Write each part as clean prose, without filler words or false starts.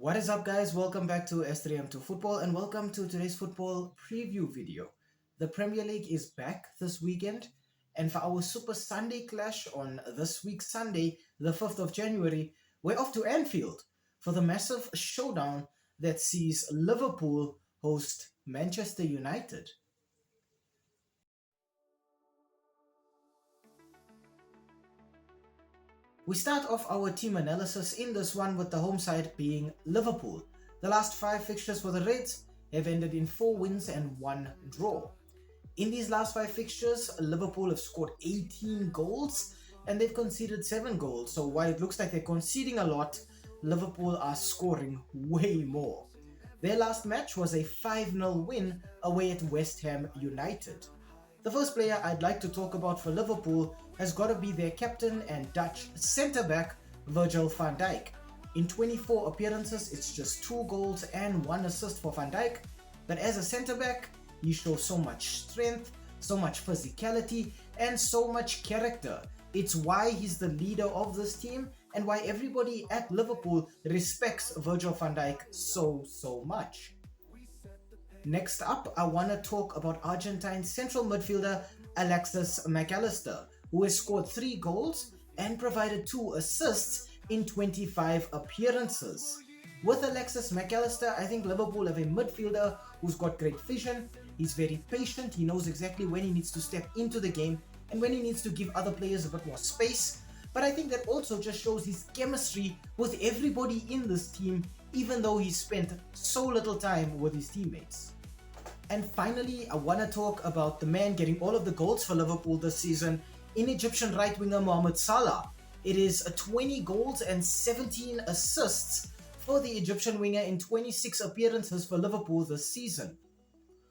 What is up, guys? Welcome back to S3M2 Football and welcome to today's football preview video. The Premier League is back this weekend, and for our Super Sunday clash on this week's Sunday, the 5th of January, we're off to Anfield for the massive showdown that sees Liverpool host Manchester United. We start off our team analysis in this one with the home side being Liverpool. The last 5 fixtures for the Reds have ended in 4 wins and 1 draw. In these last 5 fixtures, Liverpool have scored 18 goals and they've conceded 7 goals. So while it looks like they're conceding a lot, Liverpool are scoring way more. Their last match was a 5-0 win away at West Ham United. The first player I'd like to talk about for Liverpool has got to be their captain and Dutch centre-back, Virgil van Dijk. In 24 appearances, it's just 2 goals and 1 assist for Van Dijk, but as a centre-back, he shows so much strength, so much physicality, and so much character. It's why he's the leader of this team and why everybody at Liverpool respects Virgil van Dijk so much. Next up, I want to talk about Argentine central midfielder Alexis Mac Allister, who has scored 3 goals and provided 2 assists in 25 appearances. With Alexis Mac Allister, I think Liverpool have a midfielder who's got great vision, he's very patient, he knows exactly when he needs to step into the game and when he needs to give other players a bit more space. But I think that also just shows his chemistry with everybody in this team, even though he spent so little time with his teammates. And finally, I want to talk about the man getting all of the goals for Liverpool this season in Egyptian right winger Mohamed Salah. It is 20 goals and 17 assists for the Egyptian winger in 26 appearances for Liverpool this season.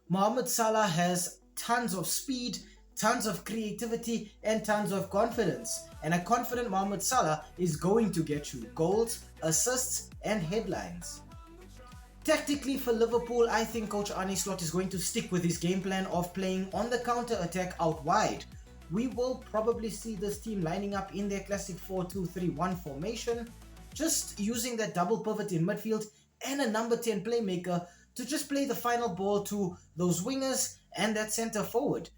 Mohamed Salah has tons of speed, tons of creativity and tons of confidence, and a confident Mohamed Salah is going to get you goals, assists and headlines. Tactically for Liverpool, I think coach Arne Slot is going to stick with his game plan of playing on the counter-attack out wide. We will probably see this team lining up in their classic 4-2-3-1 formation, just using that double pivot in midfield and a number 10 playmaker to just play the final ball to those wingers and that centre forward.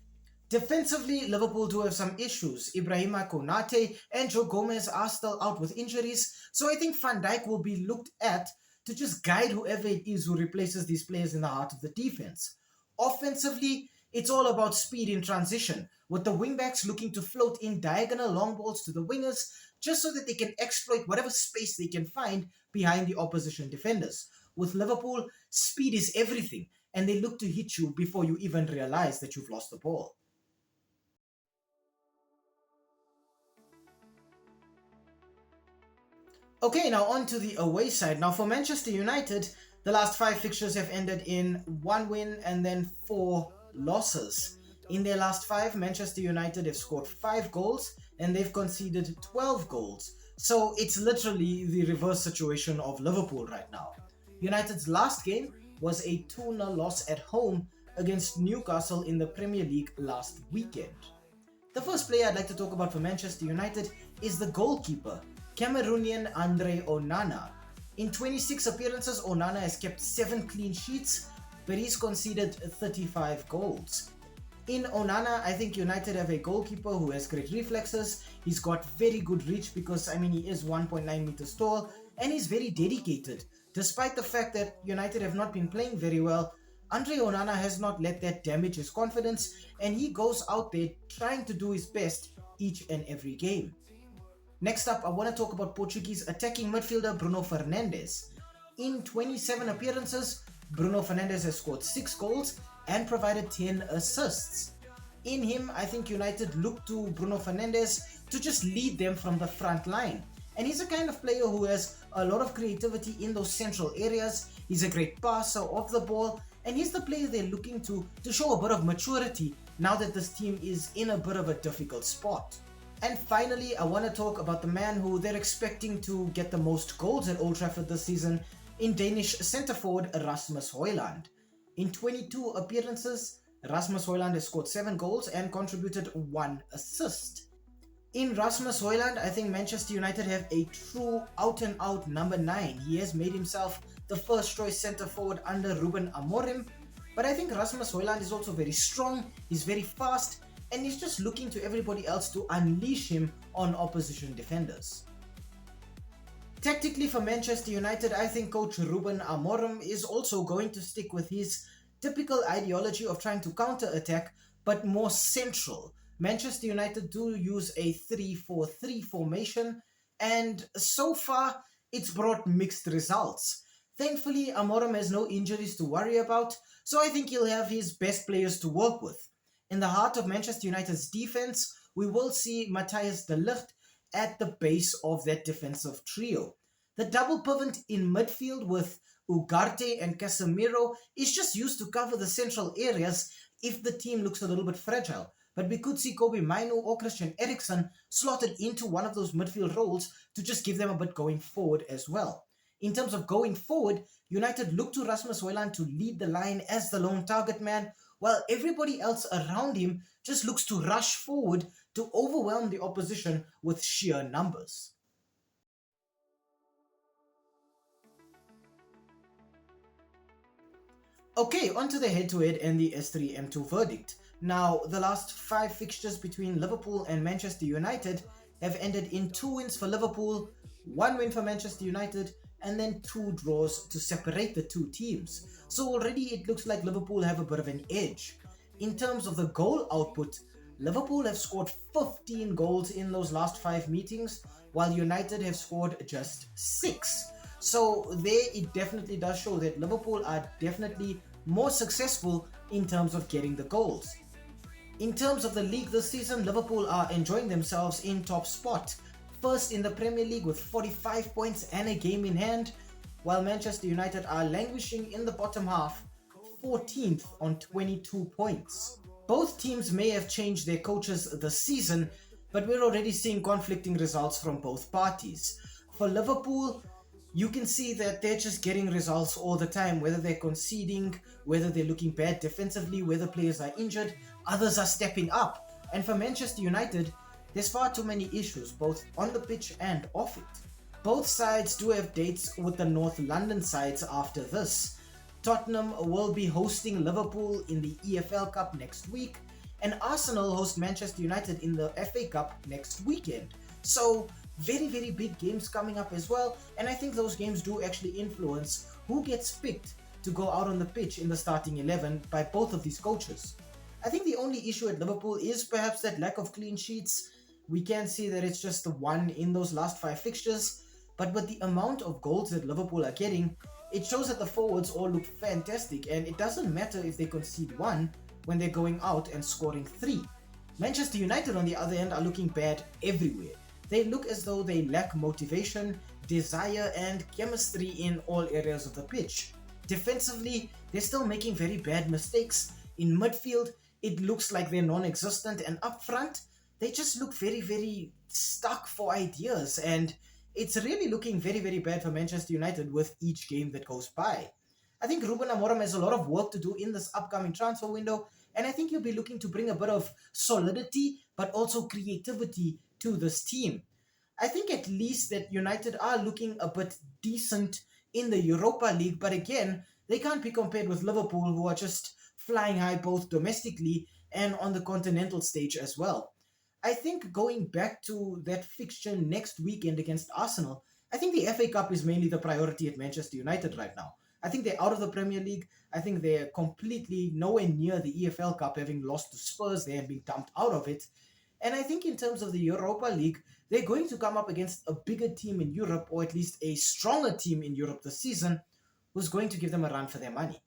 Defensively, Liverpool do have some issues. Ibrahima Konate and Joe Gomez are still out with injuries, so I think Van Dijk will be looked at to just guide whoever it is who replaces these players in the heart of the defense. Offensively, it's all about speed in transition, with the wingbacks looking to float in diagonal long balls to the wingers just so that they can exploit whatever space they can find behind the opposition defenders. With Liverpool, speed is everything, and they look to hit you before you even realize that you've lost the ball. Okay, now on to the away side. Now for Manchester United, the last 5 fixtures have ended in 1 win and then 4 losses. In their last 5, Manchester United have scored 5 goals and they've conceded 12 goals. So it's literally the reverse situation of Liverpool right now. United's last game was a 2-0 loss at home against Newcastle in the Premier League last weekend. The first player I'd like to talk about for Manchester United is the goalkeeper, Cameroonian Andre Onana. In 26 appearances, Onana has kept 7 clean sheets, but he's conceded 35 goals. In Onana, I think United have a goalkeeper who has great reflexes, he's got very good reach because he is 1.9 meters tall, and he's very dedicated. Despite the fact that United have not been playing very well, Andre Onana has not let that damage his confidence, and he goes out there trying to do his best each and every game. Next up, I want to talk about Portuguese attacking midfielder Bruno Fernandes. In 27 appearances, Bruno Fernandes has scored 6 goals and provided 10 assists. In him, I think United look to Bruno Fernandes to just lead them from the front line. And he's a kind of player who has a lot of creativity in those central areas. He's a great passer of the ball, and he's the player they're looking to show a bit of maturity now that this team is in a bit of a difficult spot. And finally, I want to talk about the man who they're expecting to get the most goals at Old Trafford this season in Danish centre-forward Rasmus Højlund. In 22 appearances, Rasmus Højlund has scored 7 goals and contributed 1 assist. In Rasmus Højlund, I think Manchester United have a true out-and-out number 9. He has made himself the first choice centre forward under Ruben Amorim. But I think Rasmus Højlund is also very strong, he's very fast, and he's just looking to everybody else to unleash him on opposition defenders. Tactically for Manchester United, I think coach Ruben Amorim is also going to stick with his typical ideology of trying to counter-attack, but more central. Manchester United do use a 3-4-3 formation, and so far it's brought mixed results. Thankfully, Amorim has no injuries to worry about, so I think he'll have his best players to work with. In the heart of Manchester United's defense, we will see Matthias de Ligt at the base of that defensive trio. The double pivot in midfield with Ugarte and Casemiro is just used to cover the central areas if the team looks a little bit fragile. But we could see Kobe Mainu or Christian Eriksen slotted into one of those midfield roles to just give them a bit going forward as well. In terms of going forward, United look to Rasmus Højlund to lead the line as the lone target man, while everybody else around him just looks to rush forward to overwhelm the opposition with sheer numbers. Okay, on to the head-to-head and the S3M2 Verdict. Now, the last 5 fixtures between Liverpool and Manchester United have ended in 2 wins for Liverpool, 1 win for Manchester United, and then 2 draws to separate the 2 teams. So already it looks like Liverpool have a bit of an edge. In terms of the goal output, Liverpool have scored 15 goals in those last 5 meetings, while United have scored just 6. So there it definitely does show that Liverpool are definitely more successful in terms of getting the goals. In terms of the league this season, Liverpool are enjoying themselves in top spot. First in the Premier League with 45 points and a game in hand, while Manchester United are languishing in the bottom half, 14th on 22 points. Both teams may have changed their coaches this season, but we're already seeing conflicting results from both parties. For Liverpool, you can see that they're just getting results all the time, whether they're conceding, whether they're looking bad defensively, whether players are injured, others are stepping up. And for Manchester United, there's far too many issues, both on the pitch and off it. Both sides do have dates with the North London sides after this. Tottenham will be hosting Liverpool in the EFL Cup next week, and Arsenal host Manchester United in the FA Cup next weekend. So very, very big games coming up as well, and I think those games do actually influence who gets picked to go out on the pitch in the starting 11 by both of these coaches. I think the only issue at Liverpool is perhaps that lack of clean sheets. We can see that it's just the one in those last 5 fixtures, but with the amount of goals that Liverpool are getting, it shows that the forwards all look fantastic, and it doesn't matter if they concede 1 when they're going out and scoring 3. Manchester United on the other end are looking bad everywhere. They look as though they lack motivation, desire, and chemistry in all areas of the pitch. Defensively, they're still making very bad mistakes. In midfield, it looks like they're non-existent, and up front, they just look very, very stuck for ideas, and it's really looking very, very bad for Manchester United with each game that goes by. I think Ruben Amorim has a lot of work to do in this upcoming transfer window, and I think he'll be looking to bring a bit of solidity, but also creativity to this team. I think at least that United are looking a bit decent in the Europa League, but again, they can't be compared with Liverpool, who are just flying high both domestically and on the continental stage as well. I think going back to that fixture next weekend against Arsenal, I think the FA Cup is mainly the priority at Manchester United right now. I think they're out of the Premier League. I think they're completely nowhere near the EFL Cup, having lost to Spurs. They have been dumped out of it. And I think in terms of the Europa League, they're going to come up against a bigger team in Europe, or at least a stronger team in Europe this season, who's going to give them a run for their money.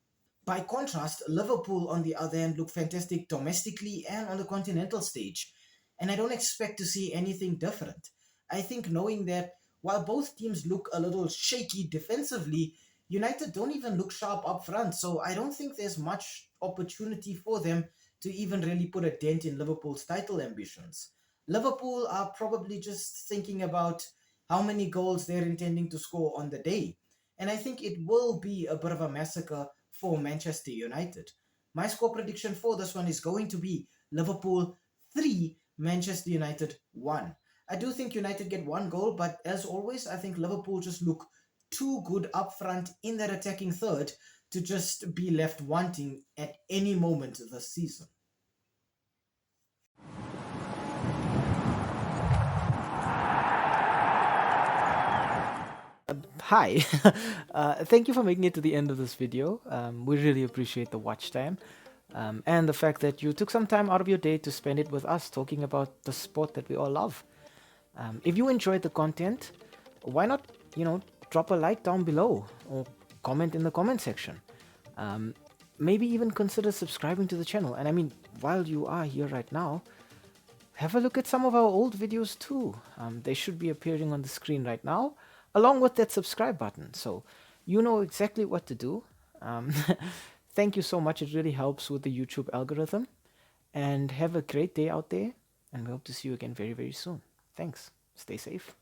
By contrast, Liverpool on the other hand look fantastic domestically and on the continental stage, and I don't expect to see anything different. I think knowing that while both teams look a little shaky defensively, United don't even look sharp up front, so I don't think there's much opportunity for them to even really put a dent in Liverpool's title ambitions. Liverpool are probably just thinking about how many goals they're intending to score on the day, and I think it will be a bit of a massacre for Manchester United. My score prediction for this one is going to be Liverpool 3, Manchester United won. I do think United get one goal, but as always, I think Liverpool just look too good up front in that attacking third to just be left wanting at any moment this season. Hi, thank you for making it to the end of this video. We really appreciate the watch time and the fact that you took some time out of your day to spend it with us talking about the sport that we all love. If you enjoyed the content, why not, drop a like down below or comment in the comment section. Um, Maybe even consider subscribing to the channel. And I mean, while you are here right now, have a look at some of our old videos too. They should be appearing on the screen right now, along with that subscribe button. So you know exactly what to do. Um, Thank you so much. It really helps with the YouTube algorithm. And have a great day out there. And we hope to see you again very, very soon. Thanks. Stay safe.